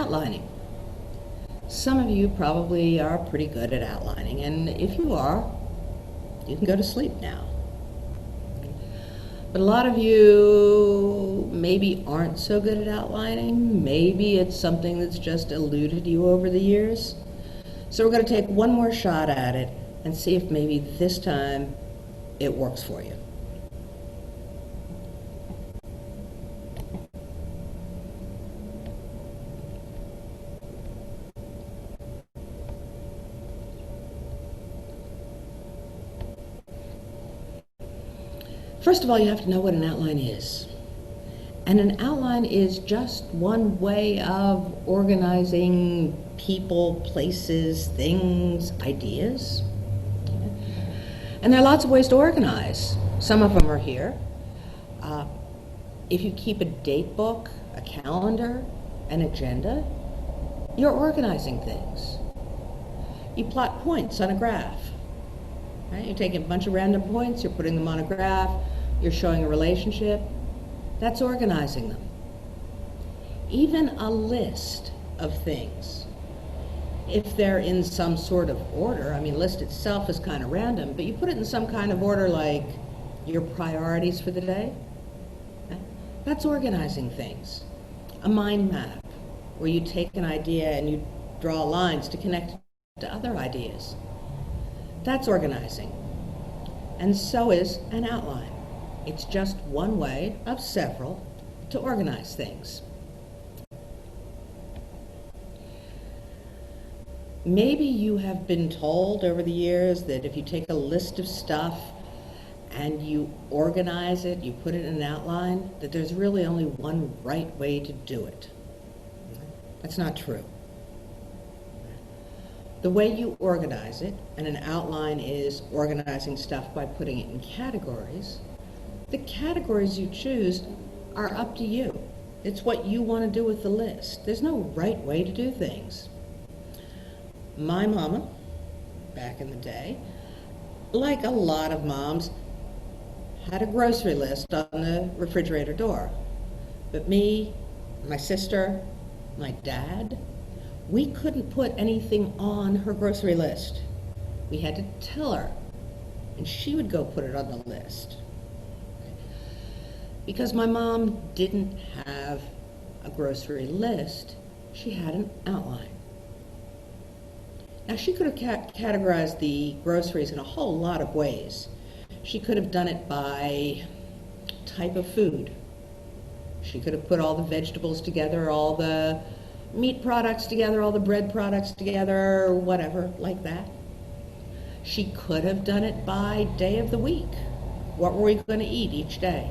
Outlining. Some of you probably are pretty good at outlining, and if you are, you can go to sleep now. But a lot of you maybe aren't so good at outlining. Maybe it's something that's just eluded you over the years. So we're going to take one more shot at it and see if maybe this time it works for you. First of all, you have to know what an outline is. And an outline is just one way of organizing people, places, things, ideas. And there are lots of ways to organize. Some of them are here. If you keep a date book, a calendar, an agenda, you're organizing things. You plot points on a graph. Right? You're taking a bunch of random points, you're putting them on a graph, you're showing a relationship. That's organizing them. Even a list of things, if they're in some sort of order, I mean, list itself is kind of random, but you put it in some kind of order like your priorities for the day, okay? That's organizing things. A mind map, where you take an idea and you draw lines to connect it to other ideas. That's organizing. And so is an outline. It's just one way of several to organize things. Maybe you have been told over the years that if you take a list of stuff and you organize it, you put it in an outline, that there's really only one right way to do it. That's not true. The way you organize it, and an outline is organizing stuff by putting it in categories, the categories you choose are up to you. It's what you want to do with the list. There's no right way to do things. My mama, back in the day, like a lot of moms, had a grocery list on the refrigerator door. But me, my sister, my dad, we couldn't put anything on her grocery list. We had to tell her, and she would go put it on the list. Because my mom didn't have a grocery list, she had an outline. Now, she could have categorized the groceries in a whole lot of ways. She could have done it by type of food. She could have put all the vegetables together, all the meat products together, all the bread products together, whatever, like that. She could have done it by day of the week. What were we going to eat each day?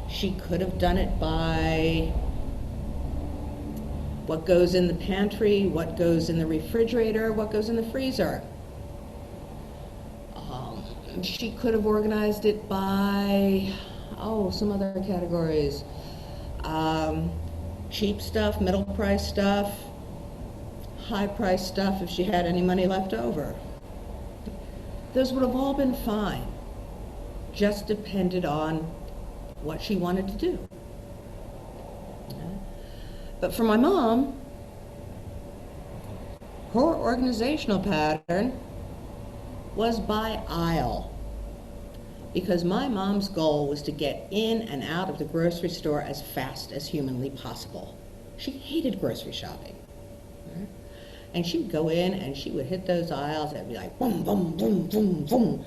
She could have done it by what goes in the pantry, what goes in the refrigerator, what goes in the freezer. She could have organized it by, some other categories. Cheap stuff, middle price stuff, high price stuff if she had any money left over. Those would have all been fine. Just depended on what she wanted to do. But for my mom, her organizational pattern was by aisle. Because my mom's goal was to get in and out of the grocery store as fast as humanly possible. She hated grocery shopping. And she'd go in and she would hit those aisles and be like, boom, boom, boom, boom, boom.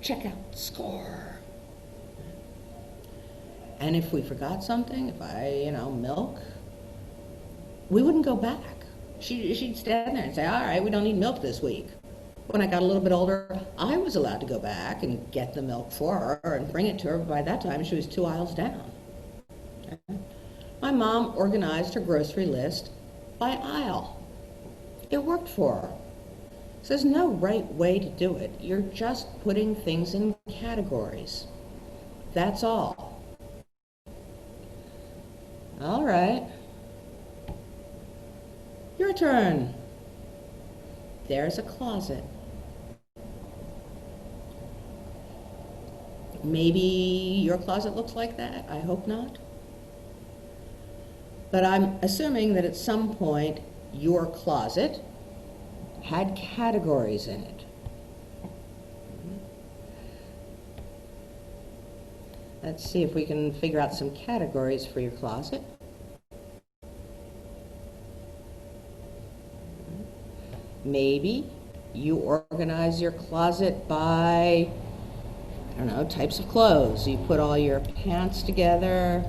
Check out, score. And if we forgot something, milk, we wouldn't go back. She'd stand there and say, all right, we don't need milk this week. When I got a little bit older, I was allowed to go back and get the milk for her and bring it to her. By that time, she was 2 aisles down. Okay? My mom organized her grocery list by aisle. It worked for her. So there's no right way to do it. You're just putting things in categories. That's all. All right. Your turn. There's a closet. Maybe your closet looks like that. I hope not. But I'm assuming that at some point your closet had categories in it. Let's see if we can figure out some categories for your closet. Maybe you organize your closet by, I don't know, types of clothes. You put all your pants together.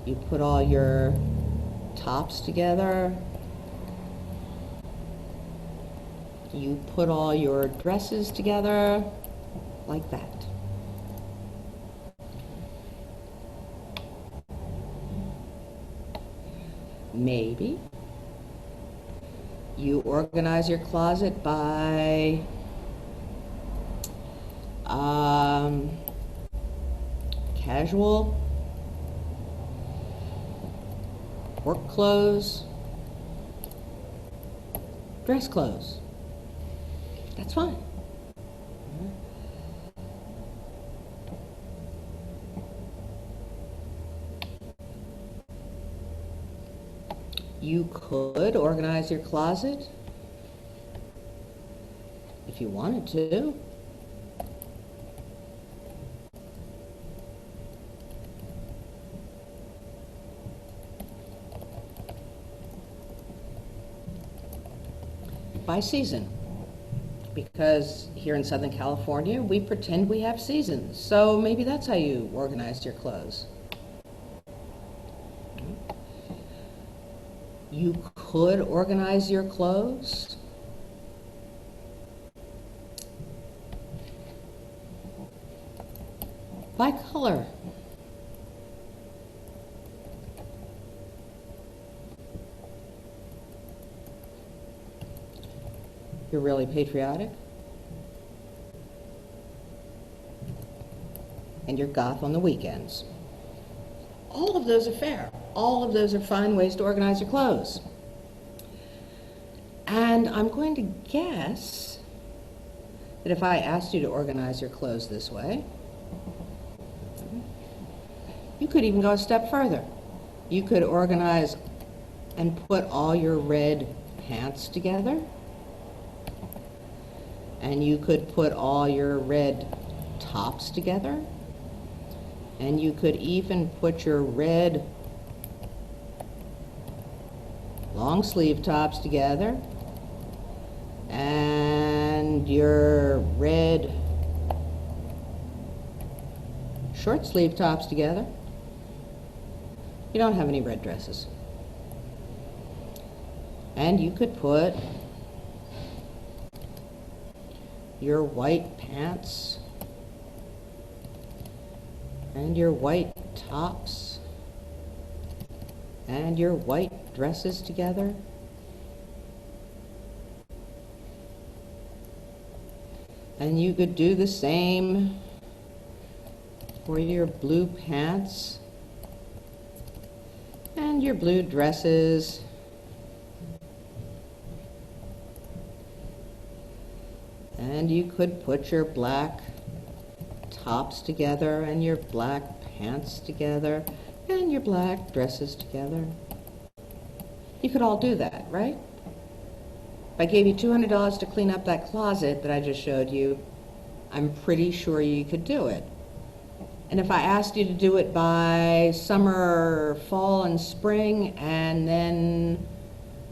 You put all your tops together. You put all your dresses together, like that. Maybe you organize your closet by casual, work clothes, dress clothes. That's fine. You could organize your closet if you wanted to. By season. Because here in Southern California, we pretend we have seasons. So maybe that's how you organized your clothes. You could organize your clothes by color. You're really patriotic, and you're goth on the weekends. All of those are fair. All of those are fine ways to organize your clothes. And I'm going to guess that if I asked you to organize your clothes this way, you could even go a step further. You could organize and put all your red pants together, and you could put all your red tops together, and you could even put your red long sleeve tops together and your red short sleeve tops together. You don't have any red dresses. And you could put your white pants and your white tops and your white dresses together. And you could do the same for your blue pants and your blue dresses. And you could put your black tops together and your black pants together and your black dresses together. You could all do that, right? If I gave you $200 to clean up that closet that I just showed you, I'm pretty sure you could do it. And if I asked you to do it by summer, fall, and spring, and then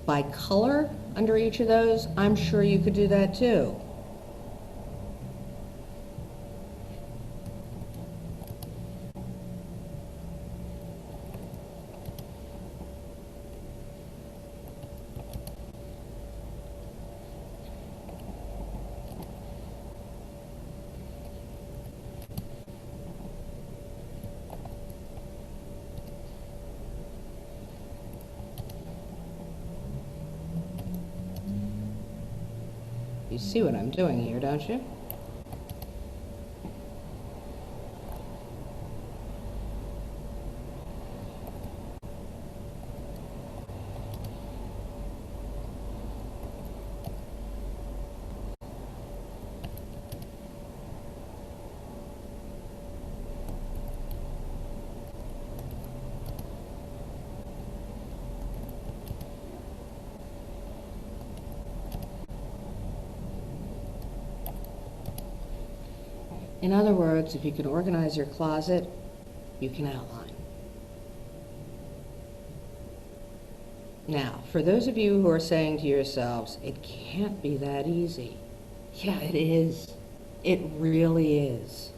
by color under each of those, I'm sure you could do that too. You see what I'm doing here, don't you? In other words, if you can organize your closet, you can outline. Now, for those of you who are saying to yourselves, it can't be that easy. Yeah, it is. It really is.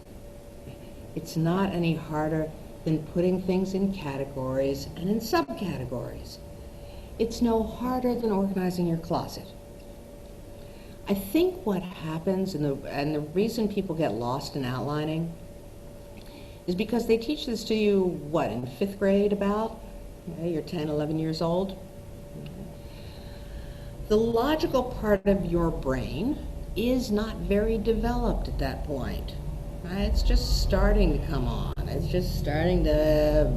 It's not any harder than putting things in categories and in subcategories. It's no harder than organizing your closet. I think what happens, and the reason people get lost in outlining, is because they teach this to you, what, in 5th grade about? Okay, you're 10, 11 years old. The logical part of your brain is not very developed at that point. Right? It's just starting to come on. It's just starting to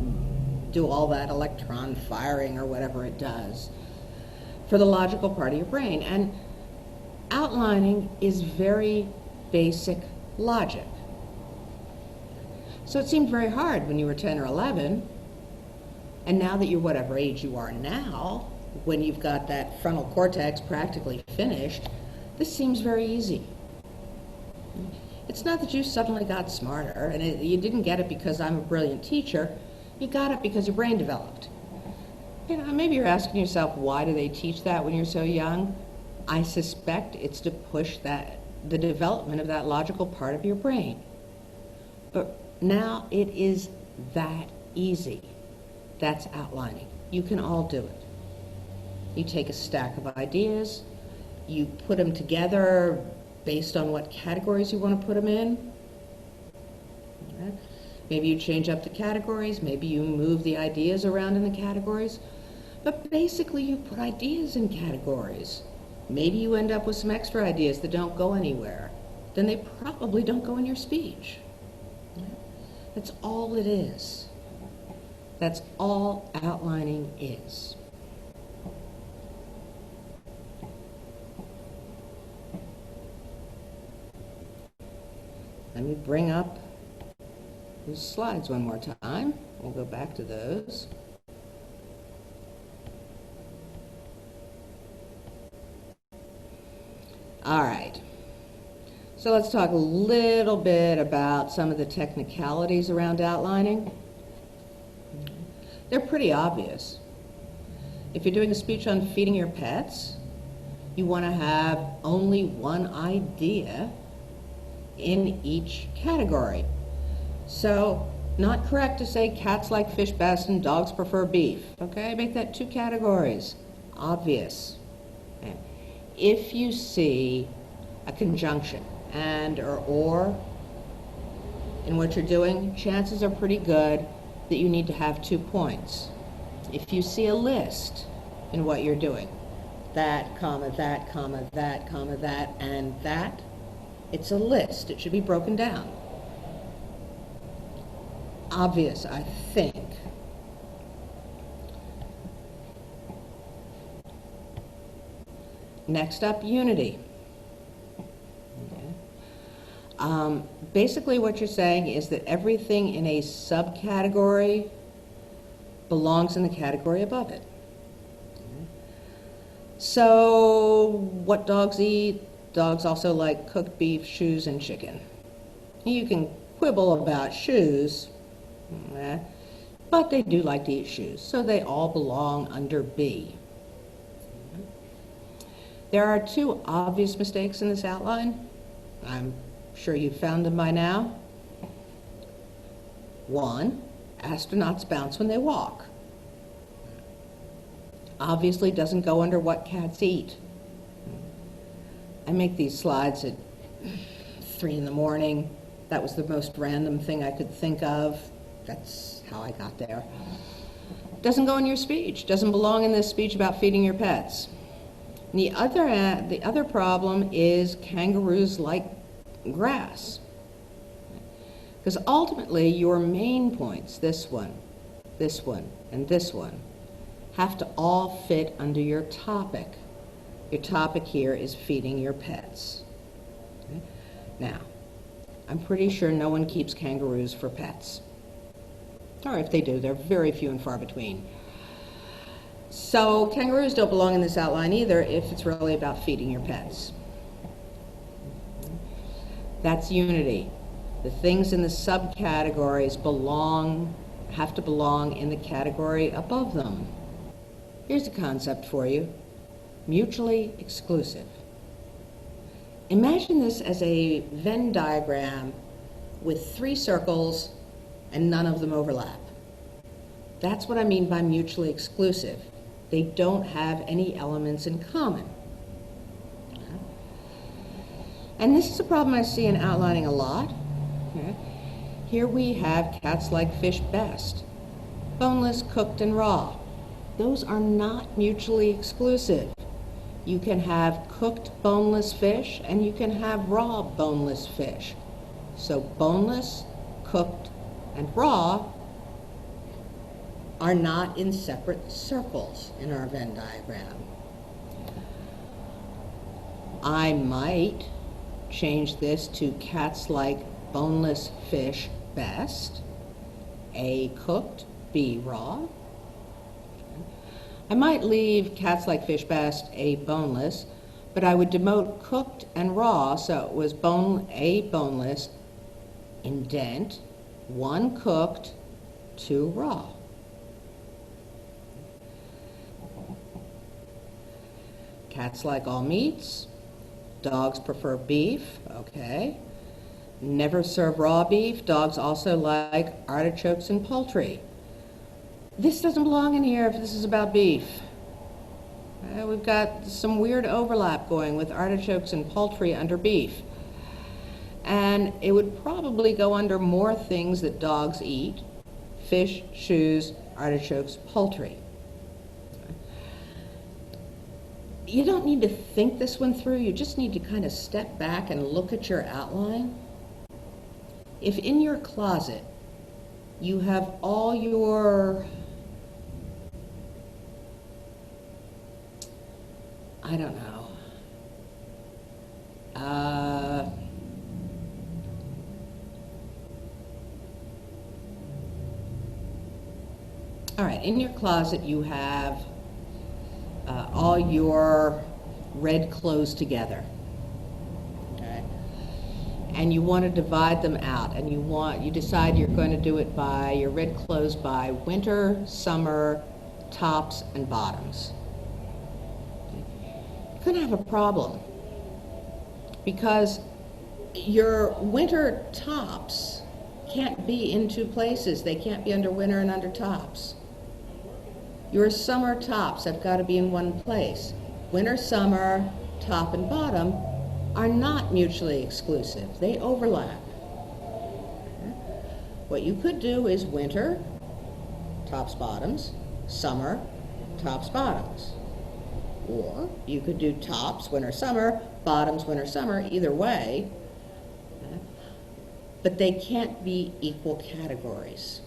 do all that electron firing or whatever it does for the logical part of your brain. And outlining is very basic logic. So it seemed very hard when you were 10 or 11, and now that you're whatever age you are now, when you've got that frontal cortex practically finished, this seems very easy. It's not that you suddenly got smarter, and you didn't get it because I'm a brilliant teacher. You got it because your brain developed. You know, maybe you're asking yourself, why do they teach that when you're so young? I suspect it's to push the development of that logical part of your brain. But now it is that easy. That's outlining. You can all do it. You take a stack of ideas, you put them together based on what categories you want to put them in. Okay. Maybe you change up the categories, maybe you move the ideas around in the categories, but basically you put ideas in categories. Maybe you end up with some extra ideas that don't go anywhere. Then they probably don't go in your speech. That's all it is. That's all outlining is. Let me bring up those slides one more time. We'll go back to those. All right. So let's talk a little bit about some of the technicalities around outlining. They're pretty obvious. If you're doing a speech on feeding your pets, you want to have only one idea in each category. So, not correct to say cats like fish best and dogs prefer beef. Okay, make that 2 categories. Obvious. Okay. If you see a conjunction and or in what you're doing, chances are pretty good that you need to have 2 points. If you see a list in what you're doing, that, comma, that, comma, that, comma, that, and that, it's a list. It should be broken down. Obvious, I think. Next up, unity. Okay. Basically what you're saying is that everything in a subcategory belongs in the category above it. Okay. So, what dogs eat? Dogs also like cooked beef, shoes, and chicken. You can quibble about shoes, but they do like to eat shoes, so they all belong under B. There are 2 obvious mistakes in this outline. I'm sure you've found them by now. 1, astronauts bounce when they walk. Obviously doesn't go under what cats eat. I make these slides at 3 in the morning. That was the most random thing I could think of. That's how I got there. Doesn't go in your speech. Doesn't belong in this speech about feeding your pets. And the other problem is kangaroos like grass. Because ultimately your main points, this one, and this one, have to all fit under your topic. Your topic here is feeding your pets. Okay? Now, I'm pretty sure no one keeps kangaroos for pets. Or if they do, they're very few and far between. So kangaroos don't belong in this outline either if it's really about feeding your pets. That's unity. The things in the subcategories have to belong in the category above them. Here's a concept for you: mutually exclusive. Imagine this as a Venn diagram with 3 circles and none of them overlap. That's what I mean by mutually exclusive. They don't have any elements in common. And this is a problem I see in outlining a lot. Here we have cats like fish best, boneless, cooked, and raw. Those are not mutually exclusive. You can have cooked boneless fish and you can have raw boneless fish. So boneless, cooked, and raw are not in separate circles in our Venn diagram. I might change this to cats like boneless fish best, A cooked, B raw. I might leave cats like fish best, A boneless, but I would demote cooked and raw, so it was A boneless, indent, 1 cooked, 2 raw. Cats like all meats, dogs prefer beef, okay. Never serve raw beef, dogs also like artichokes and poultry. This doesn't belong in here if this is about beef. We've got some weird overlap going with artichokes and poultry under beef. And it would probably go under more things that dogs eat: fish, shoes, artichokes, poultry. You don't need to think this one through, you just need to kind of step back and look at your outline. If in your closet you have all your, I don't know, all right, in your closet you have all your red clothes together, okay? And you want to divide them out, and you decide you're going to do it by your red clothes by winter, summer, tops, and bottoms. You're going to have a problem because your winter tops can't be in 2 places. They can't be under winter and under tops. Your summer tops have got to be in 1 place. Winter, summer, top, and bottom are not mutually exclusive. They overlap. What you could do is winter, tops, bottoms, summer, tops, bottoms. Or you could do tops, winter, summer, bottoms, winter, summer, either way. But they can't be equal categories.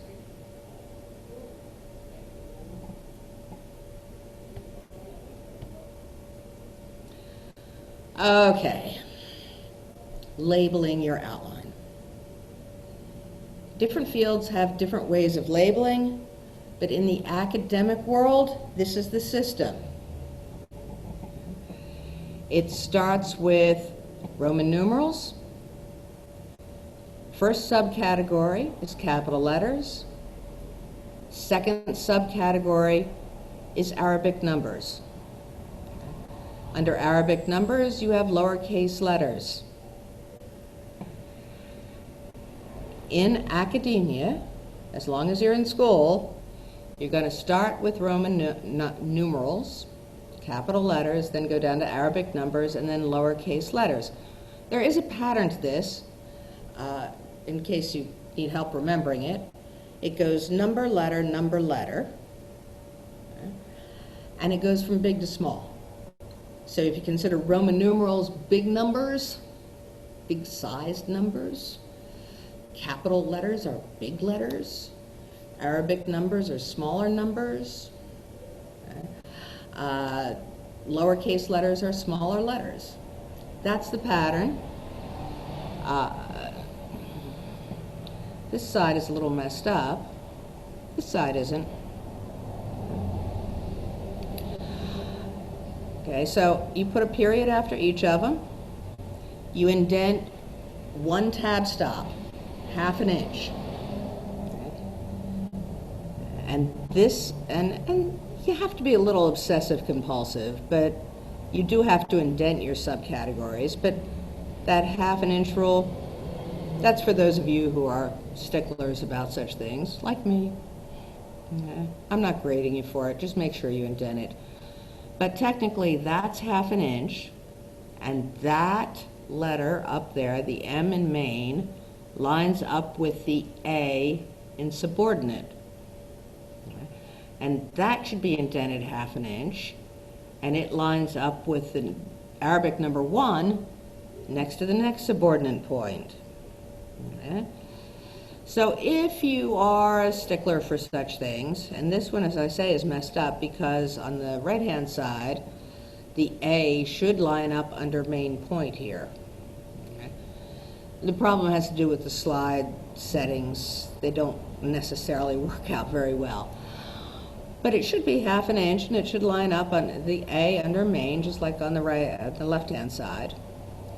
Okay, labeling your outline. Different fields have different ways of labeling, but in the academic world, this is the system. It starts with Roman numerals. First subcategory is capital letters. Second subcategory is Arabic numbers. Under Arabic numbers, you have lowercase letters. In academia, as long as you're in school, you're going to start with Roman numerals, capital letters, then go down to Arabic numbers, and then lowercase letters. There is a pattern to this, in case you need help remembering it. It goes number, letter, okay? And it goes from big to small. So if you consider Roman numerals big numbers, big sized numbers, capital letters are big letters, Arabic numbers are smaller numbers, okay? Lowercase letters are smaller letters. That's the pattern. This side is a little messed up. This side isn't. Okay, so you put a period after each of them. You indent 1 tab stop. half an inch. And this, and you have to be a little obsessive compulsive, but you do have to indent your subcategories. But that half an inch rule, that's for those of you who are sticklers about such things, like me. Okay. I'm not grading you for it, just make sure you indent it. But technically, that's half an inch, and that letter up there, the M in main, lines up with the A in subordinate. Okay. And that should be indented half an inch, and it lines up with the Arabic number 1 next to the next subordinate point. Okay. So if you are a stickler for such things, and this one, as I say, is messed up because on the right-hand side, the A should line up under main point here. Okay. The problem has to do with the slide settings. They don't necessarily work out very well. But it should be half an inch, and it should line up on the A under main, just like on the right, the left-hand side,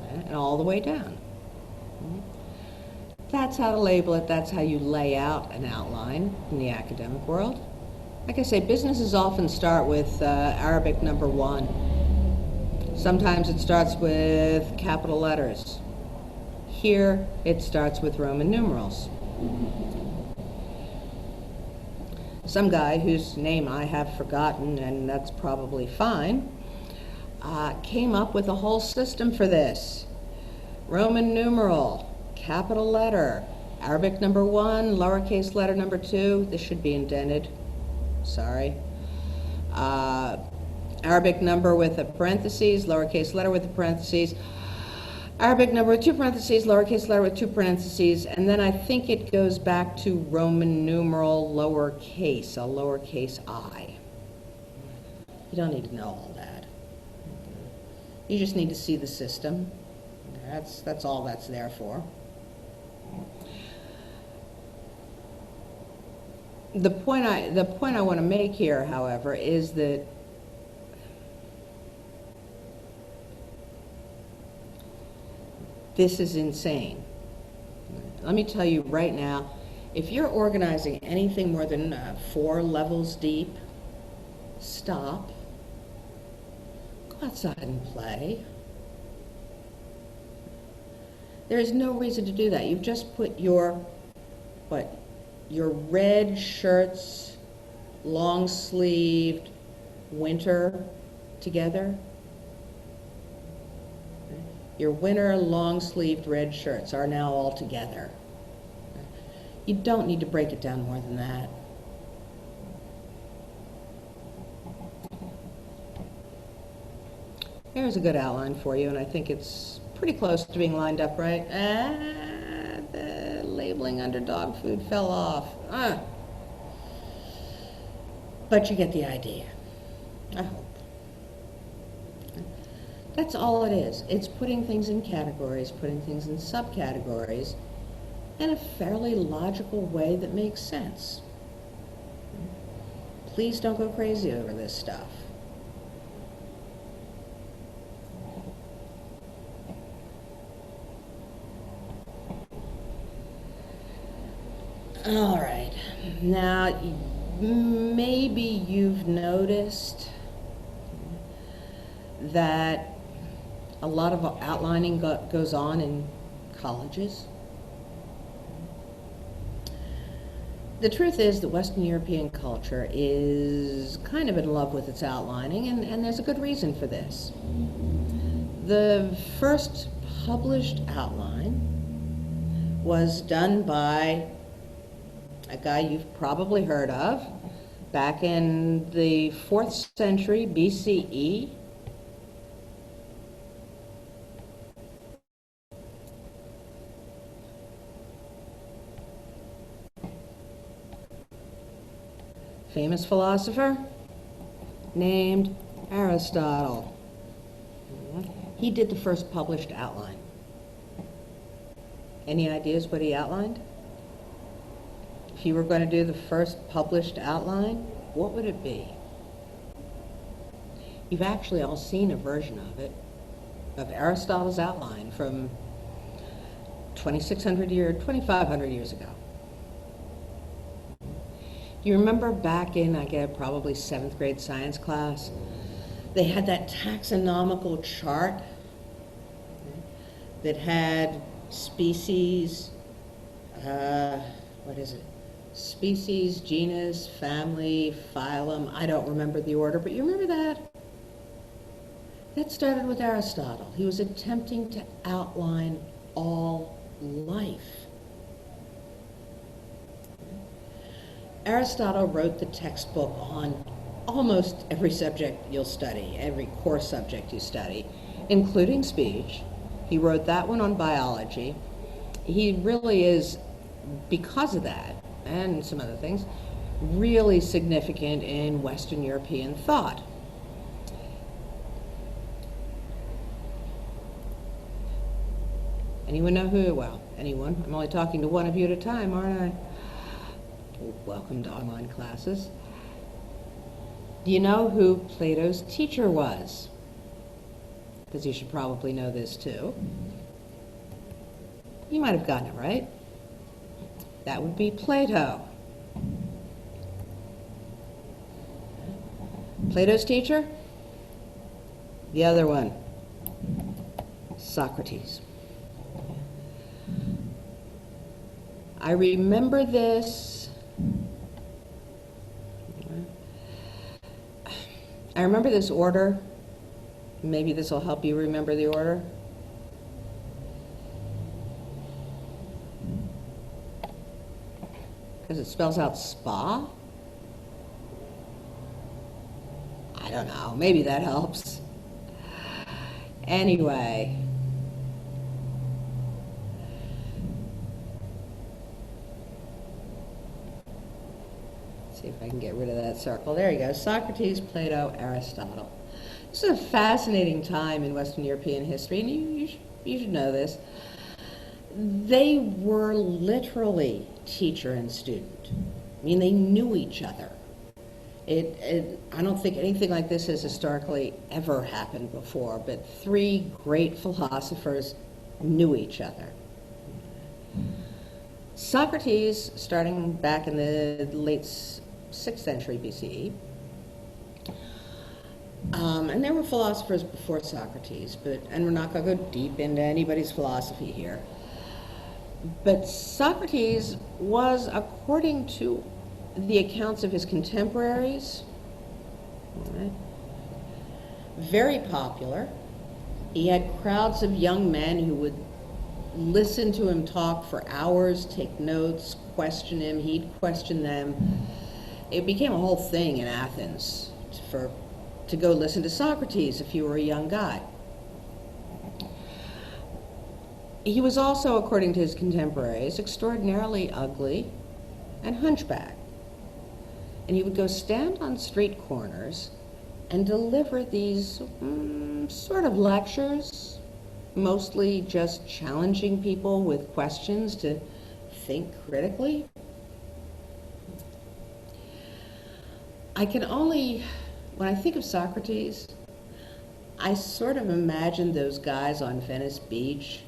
okay, and all the way down. That's how to label it. That's how you lay out an outline in the academic world. Like I say, businesses often start with Arabic number 1. Sometimes it starts with capital letters. Here, it starts with Roman numerals. Some guy whose name I have forgotten, and that's probably fine, came up with a whole system for this. Roman numeral, capital letter, Arabic number 1, lowercase letter number 2. This should be indented. Sorry. Arabic number with a parentheses, lowercase letter with a parentheses. Arabic number with 2 parentheses, lowercase letter with 2 parentheses, and then I think it goes back to Roman numeral lowercase, a lowercase I. You don't need to know all that. You just need to see the system. That's all that's there for. The point I want to make here, however, is that this is insane. Let me tell you right now, if you're organizing anything more than 4 levels deep, stop, go outside and play. There is no reason to do that. You've just put your red shirts, long-sleeved, winter together. Your winter long-sleeved red shirts are now all together. You don't need to break it down more than that. Here's a good outline for you, and I think it's pretty close to being lined up right. The labeling under dog food fell off. But you get the idea, I hope. That's all it is. It's putting things in categories, putting things in subcategories in a fairly logical way that makes sense. Please don't go crazy over this stuff. All right. Now, maybe you've noticed that a lot of outlining goes on in colleges. The truth is that Western European culture is kind of in love with its outlining, and there's a good reason for this. The first published outline was done by a guy you've probably heard of back in the 4th century BCE. Famous philosopher named Aristotle. He did the first published outline. Any ideas what he outlined? If you were going to do the first published outline, what would it be? You've actually all seen a version of it, of Aristotle's outline from 2,600 years, 2,500 years ago. You remember back in, I guess, probably 7th grade science class, they had that taxonomical chart that had species, what is it? Species, genus, family, phylum. I don't remember the order, but you remember that? That started with Aristotle. He was attempting to outline all life. Aristotle wrote the textbook on almost every subject you'll study, every core subject you study, including speech. He wrote that one on biology. He really is, because of that, and some other things, really significant in Western European thought. Anyone know who? Well, anyone. I'm only talking to one of you at a time, aren't I? Welcome to online classes. Do you know who Plato's teacher was? Because you should probably know this too. You might have gotten it right. That would be Plato. Plato's teacher? The other one, Socrates. I remember this. I remember this order. Maybe this will help you remember the order. Because it spells out spa? I don't know. Maybe that helps. Anyway. See if I can get rid of that circle. There you go. Socrates, Plato, Aristotle. This is a fascinating time in Western European history, and you should know this. They were literally teacher and student. I mean, they knew each other. I don't think anything like this has historically ever happened before, but 3 great philosophers knew each other. Socrates, starting back in the late 6th century BCE, and there were philosophers before Socrates, and we're not going to go deep into anybody's philosophy here. But Socrates was, according to the accounts of his contemporaries, very popular. He had crowds of young men who would listen to him talk for hours, take notes, question him, he'd question them. It became a whole thing in Athens to go listen to Socrates if you were a young guy. He was also, according to his contemporaries, extraordinarily ugly and hunchbacked. And he would go stand on street corners and deliver these sort of lectures, mostly just challenging people with questions to think critically. When I think of Socrates, I sort of imagine those guys on Venice Beach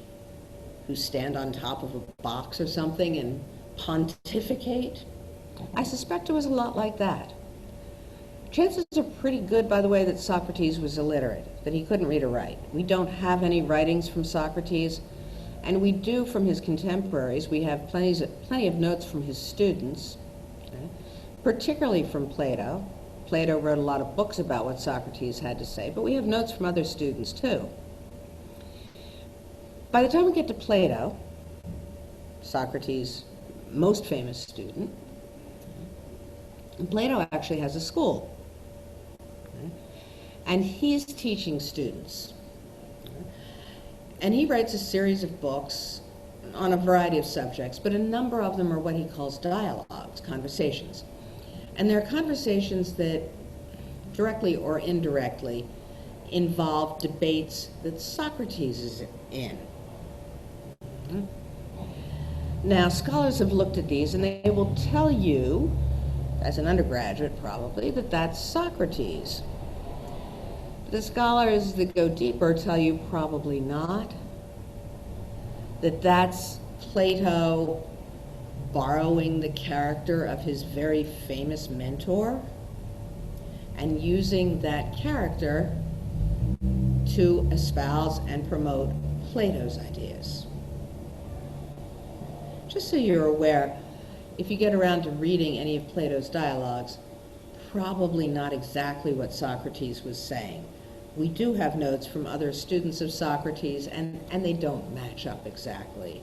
who stand on top of a box or something and pontificate. I suspect it was a lot like that. Chances are pretty good, by the way, that Socrates was illiterate, that he couldn't read or write. We don't have any writings from Socrates, and we do from his contemporaries. We have plenty of notes from his students, okay, particularly from Plato. Plato wrote a lot of books about what Socrates had to say, but we have notes from other students too. By the time we get to Plato, Socrates' most famous student, Plato actually has a school, okay? And he's teaching students. Okay? And he writes a series of books on a variety of subjects, but a number of them are what he calls dialogues, conversations. And they're conversations that directly or indirectly involve debates that Socrates is in. Now, scholars have looked at these and they will tell you, as an undergraduate probably, that that's Socrates. The scholars that go deeper tell you probably not, that that's Plato borrowing the character of his very famous mentor and using that character to espouse and promote Plato's ideas. Just so you're aware, if you get around to reading any of Plato's dialogues, probably not exactly what Socrates was saying. We do have notes from other students of Socrates, and they don't match up exactly.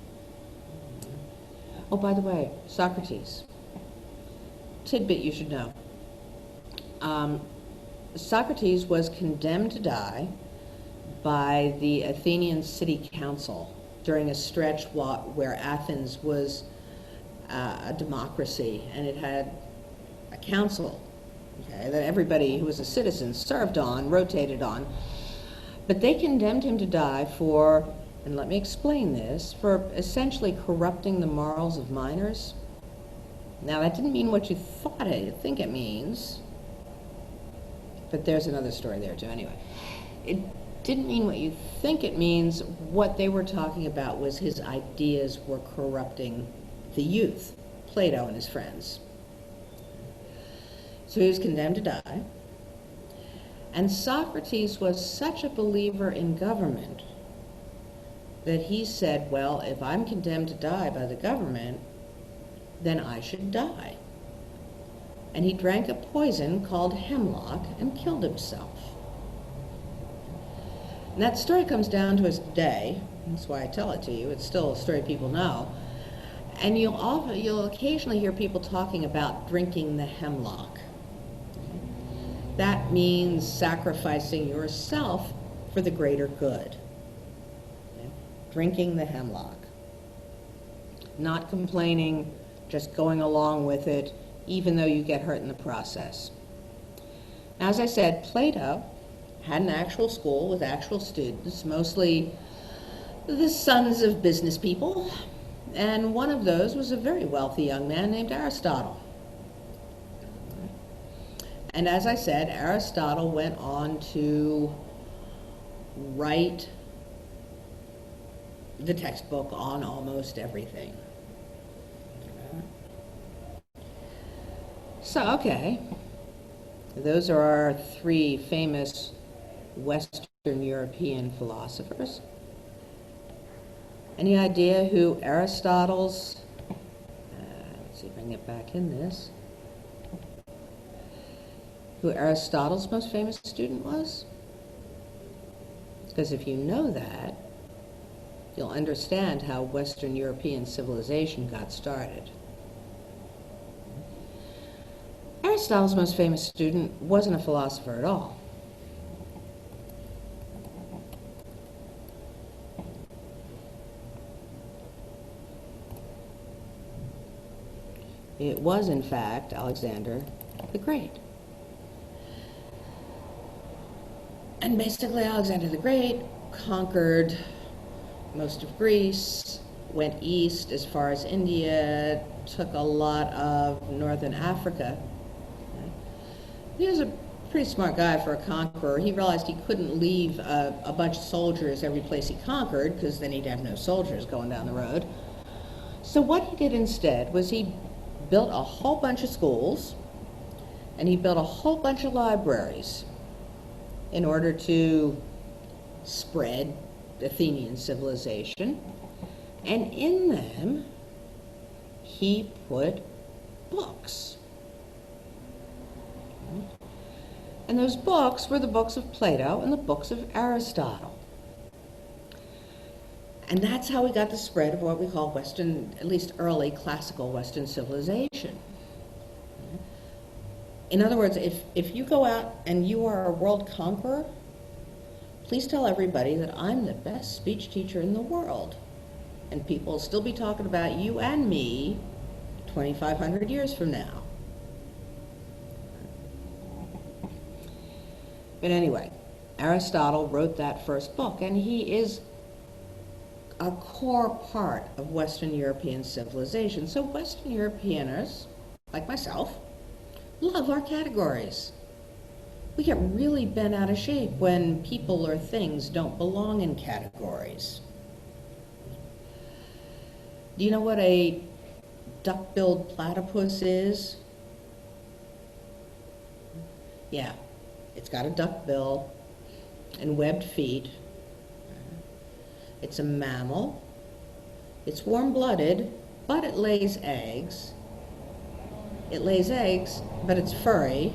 Oh, by the way, Socrates. Tidbit you should know. Socrates was condemned to die by the Athenian city council during a stretch where Athens was a democracy, and it had a council, okay, that everybody who was a citizen served on, rotated on. But they condemned him to die for, and let me explain this, for essentially corrupting the morals of minors. Now, that didn't mean what you think it means, but there's another story there too. Anyway, it didn't mean what you think it means. What they were talking about was his ideas were corrupting the youth, Plato and his friends. So he was condemned to die. And Socrates was such a believer in government that he said, well, if I'm condemned to die by the government, then I should die. And he drank a poison called hemlock and killed himself. And that story comes down to us today. That's why I tell it to you. It's still a story people know. And you'll occasionally hear people talking about drinking the hemlock. That means sacrificing yourself for the greater good. Drinking the hemlock. Not complaining, just going along with it, even though you get hurt in the process. As I said, Plato had an actual school with actual students, mostly the sons of business people, and one of those was a very wealthy young man named Aristotle. And as I said, Aristotle went on to write the textbook on almost everything. So, okay, those are our three famous Western European philosophers. Any idea who Aristotle's, let's see if I can get back in this, who Aristotle's most famous student was? Because if you know that, you'll understand how Western European civilization got started. Aristotle's most famous student wasn't a philosopher at all. It was, in fact, Alexander the Great. And basically, Alexander the Great conquered most of Greece, went east as far as India, took a lot of northern Africa. He was a pretty smart guy for a conqueror. He realized he couldn't leave a bunch of soldiers every place he conquered, because then he'd have no soldiers going down the road. So what he did instead was he built a whole bunch of schools, and he built a whole bunch of libraries in order to spread Athenian civilization. And in them, he put books. And those books were the books of Plato and the books of Aristotle. And that's how we got the spread of what we call Western, at least early classical Western civilization. In other words, if you go out and you are a world conqueror, please tell everybody that I'm the best speech teacher in the world. And people will still be talking about you and me 2,500 years from now. But anyway, Aristotle wrote that first book, and he is a core part of Western European civilization. So Western Europeaners, like myself, love our categories. We get really bent out of shape when people or things don't belong in categories. Do you know what a duck-billed platypus is? Yeah, it's got a duck bill and webbed feet. It's a mammal. It's warm-blooded, but it lays eggs. It lays eggs, but it's furry.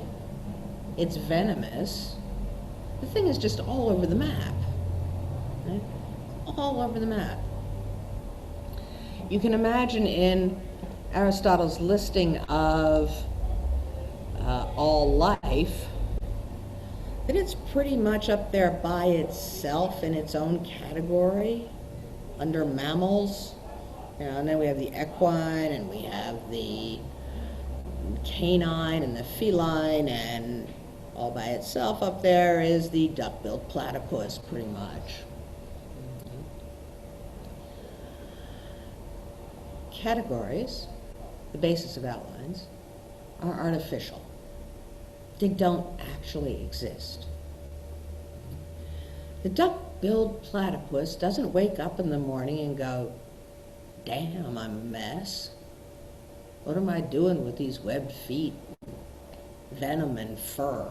It's venomous. The thing is just all over the map. Right? All over the map. You can imagine in Aristotle's listing of all life that it's pretty much up there by itself in its own category under mammals. You know, and then we have the equine, and we have the canine and the feline, and all by itself up there is the duck-billed platypus, pretty much. Categories, the basis of outlines, are artificial. They don't actually exist. The duck-billed platypus doesn't wake up in the morning and go, damn, I'm a mess. What am I doing with these webbed feet, venom and fur?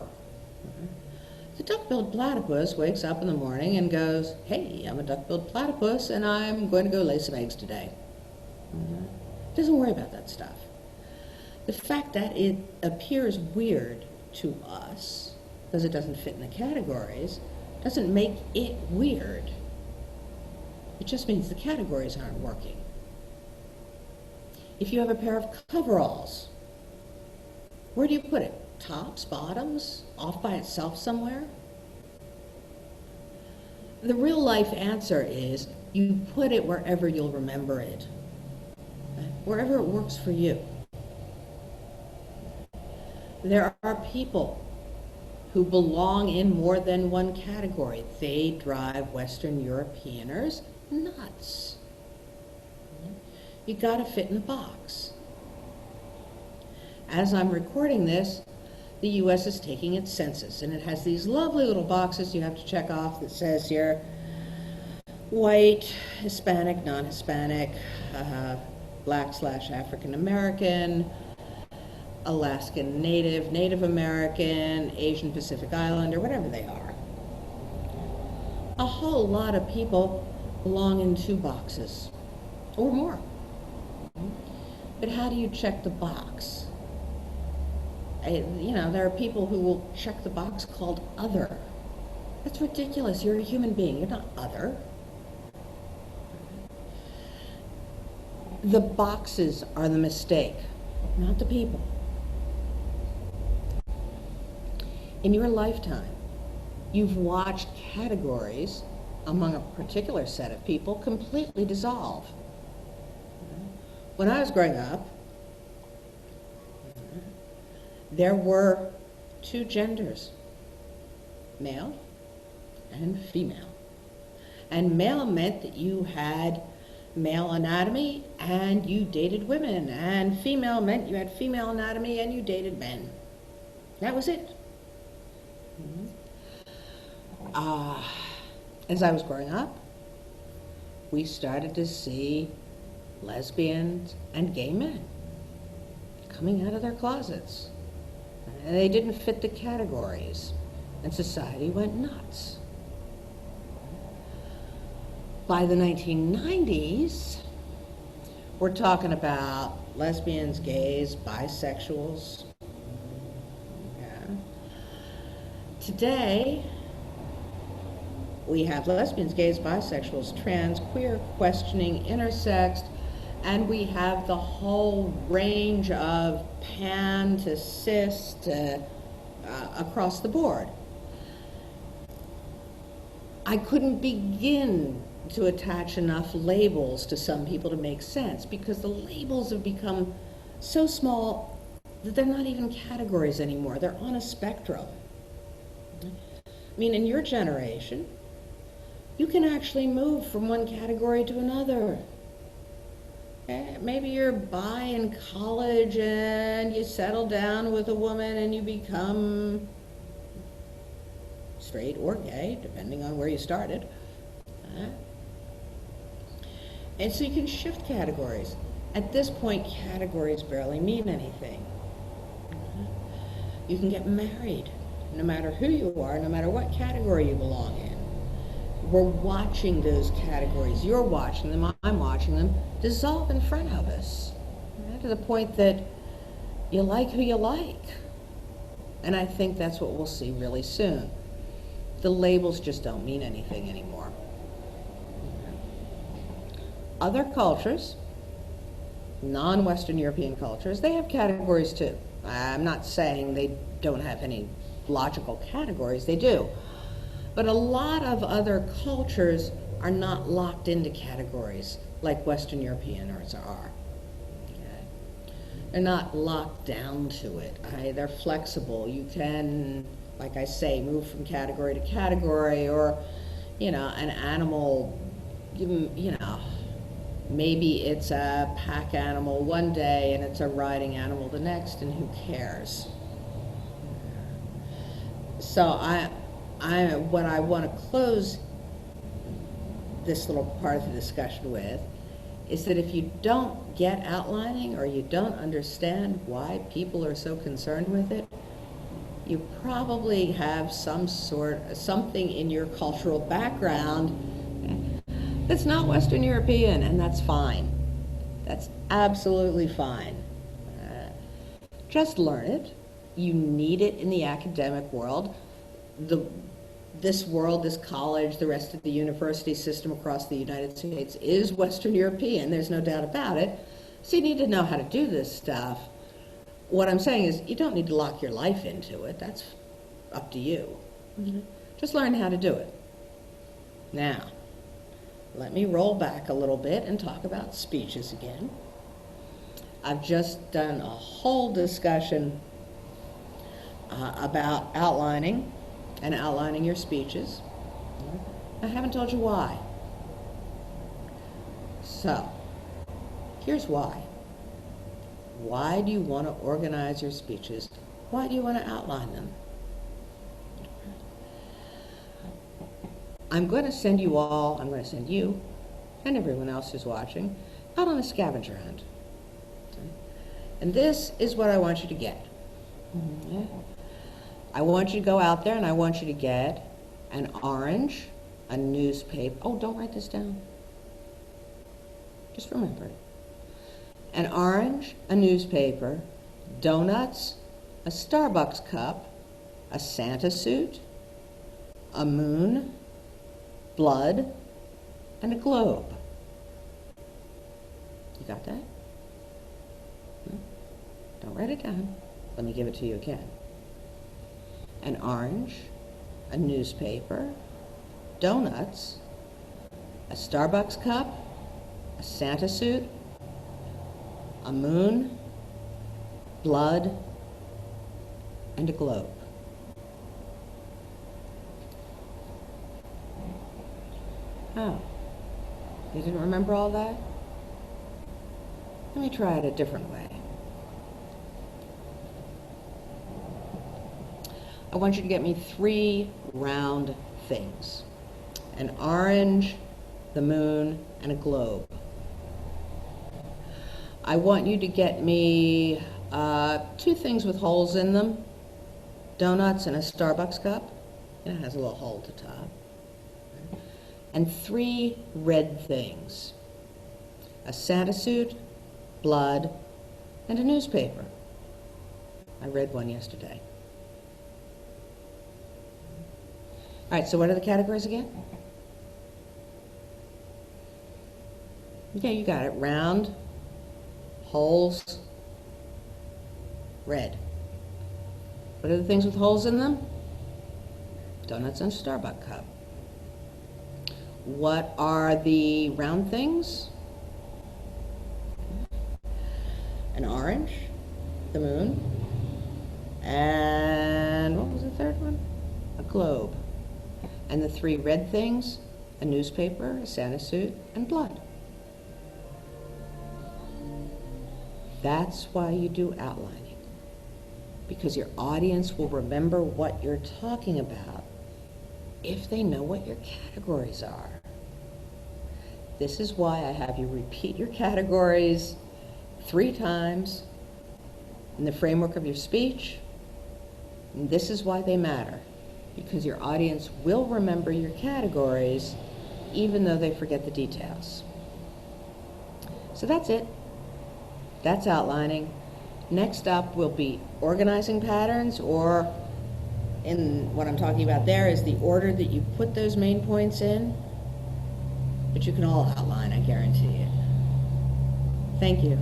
The duck-billed platypus wakes up in the morning and goes, hey, I'm a duck-billed platypus and I'm going to go lay some eggs today. Doesn't worry about that stuff. The fact that it appears weird to us, because it doesn't fit in the categories, doesn't make it weird. It just means the categories aren't working. If you have a pair of coveralls, where do you put it? Tops, bottoms, off by itself somewhere? The real life answer is you put it wherever you'll remember it, wherever it works for you. There are people who belong in more than one category. They drive Western Europeaners nuts. You gotta fit in the box. As I'm recording this, the US is taking its census, and it has these lovely little boxes you have to check off that says here, white, Hispanic, non-Hispanic, Black/African American, Alaskan Native, Native American, Asian Pacific Islander, whatever they are. A whole lot of people belong in 2 boxes or more. But how do you check the box? You know, there are people who will check the box called other. That's ridiculous. You're a human being. You're not other. The boxes are the mistake, not the people. In your lifetime, you've watched categories among a particular set of people completely dissolve. When I was growing up, there were 2 genders, male and female. And male meant that you had male anatomy and you dated women, and female meant you had female anatomy and you dated men. That was it. As I was growing up, we started to see lesbians and gay men coming out of their closets. And they didn't fit the categories, and society went nuts. By the 1990s, we're talking about lesbians, gays, bisexuals. Yeah. Today, we have lesbians, gays, bisexuals, trans, queer, questioning, intersex, and we have the whole range of pan to cis to across the board. I couldn't begin to attach enough labels to some people to make sense, because the labels have become so small that they're not even categories anymore. They're on a spectrum. I mean, in your generation, you can actually move from one category to another. Maybe you're bi in college and you settle down with a woman and you become straight or gay, depending on where you started. And so you can shift categories. At this point, categories barely mean anything. You can get married, no matter who you are, no matter what category you belong in. We're watching those categories. You're watching them, I'm watching them dissolve in front of us, right? To the point that you like who you like. And I think that's what we'll see really soon. The labels just don't mean anything anymore. Other cultures, non-Western European cultures, they have categories too. I'm not saying they don't have any logical categories, they do. But a lot of other cultures are not locked into categories like Western Europeans are. Okay? They're not locked down to it. They're flexible. You can, like I say, move from category to category, or, an animal, maybe it's a pack animal one day and it's a riding animal the next, and who cares? So what I want to close this little part of the discussion with is that if you don't get outlining, or you don't understand why people are so concerned with it, you probably have something in your cultural background that's not Western European, and that's fine. That's absolutely fine. Just learn it. You need it in the academic world. This world, this college, the rest of the university system across the United States is Western European. There's no doubt about it. So you need to know how to do this stuff. What I'm saying is you don't need to lock your life into it. That's up to you. Mm-hmm. Just learn how to do it. Now, let me roll back a little bit and talk about speeches again. I've just done a whole discussion about outlining and outlining your speeches. I haven't told you why. So, here's why. Why do you want to organize your speeches? Why do you want to outline them? I'm going to send you, and everyone else who's watching, out on a scavenger hunt. And this is what I want you to get. I want you to go out there and I want you to get an orange, a newspaper. Oh, don't write this down. Just remember it. An orange, a newspaper, donuts, a Starbucks cup, a Santa suit, a moon, blood, and a globe. You got that? Don't write it down. Let me give it to you again. An orange, a newspaper, donuts, a Starbucks cup, a Santa suit, a moon, blood, and a globe. Oh, you didn't remember all that? Let me try it a different way. I want you to get me 3 round things. An orange, the moon, and a globe. I want you to get me 2 things with holes in them. Donuts and a Starbucks cup. It has a little hole at the top. And 3 red things. A Santa suit, blood, and a newspaper. I read one yesterday. All right, so what are the categories again? Yeah, you got it. Round, holes, red. What are the things with holes in them? Donuts and Starbucks cup. What are the round things? An orange, the moon, and what was the third one? A globe. And the 3 red things, a newspaper, a Santa suit, and blood. That's why you do outlining. Because your audience will remember what you're talking about if they know what your categories are. This is why I have you repeat your categories 3 times in the framework of your speech. And this is why they matter, because your audience will remember your categories even though they forget the details. So that's it. That's outlining. Next up will be organizing patterns, or in what I'm talking about there is the order that you put those main points in, but you can all outline, I guarantee it. Thank you.